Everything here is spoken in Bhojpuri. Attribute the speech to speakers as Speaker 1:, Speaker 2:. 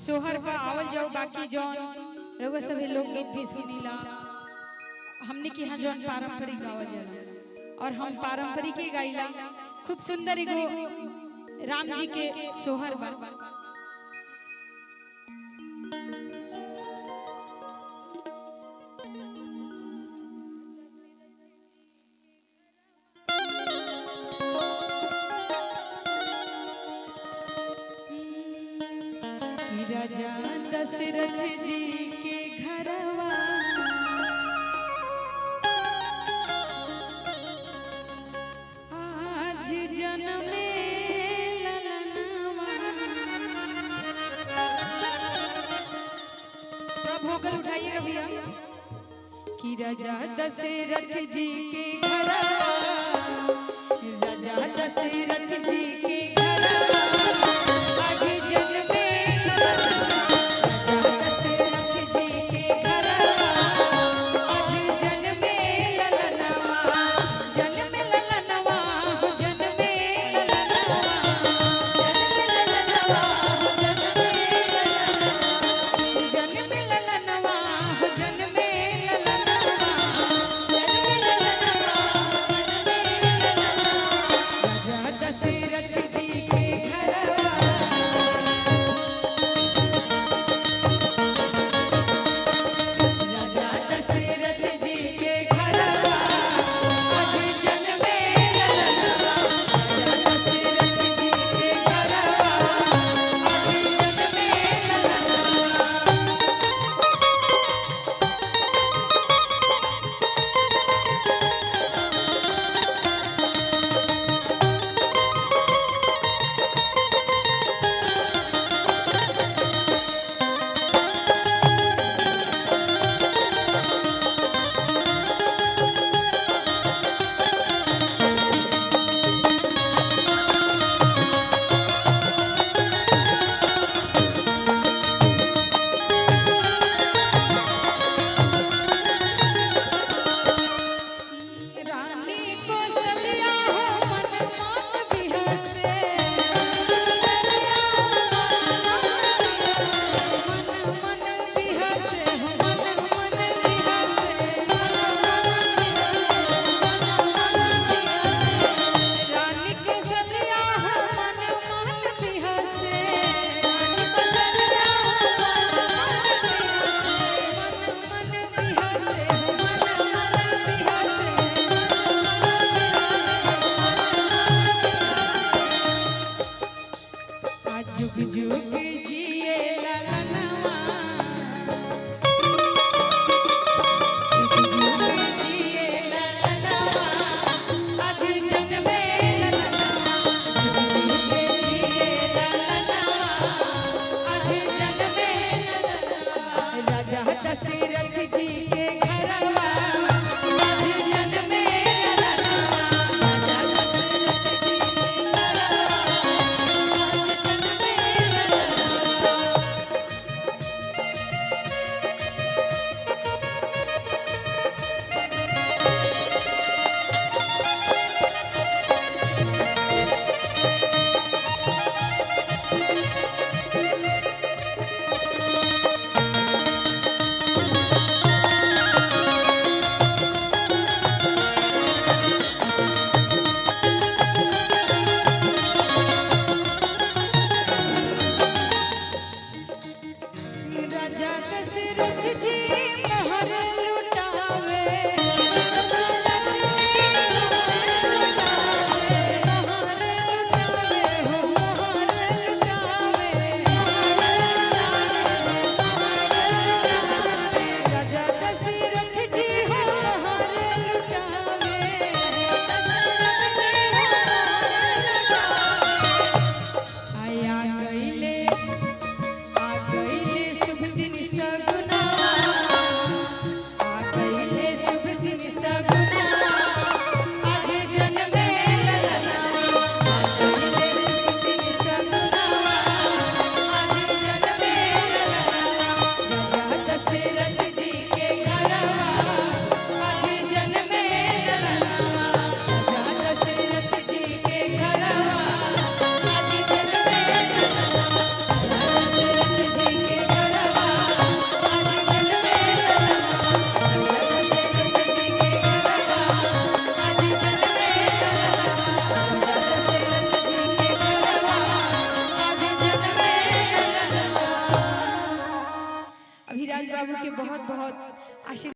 Speaker 1: सोहर पर आवल जाओ बाकी जौन रउआ सभी लोकगीत भी सुनीला। हमने के यहाँ जौन पारंपरिक गावल जाला और हम पारंपरिक ही गाइला। खूब सुंदर एगो राम जी के सोहर बा। राजा दशरथ जी के घरवा आज जन्मे ललनवा। भोगल उठाइएगा भैया। कि राजा दशरथ जी के घरवा, राजा दशरथ जी के आ गईले शुभ दिन सगुना। बाबू के बहुत बहुत आशीर्वाद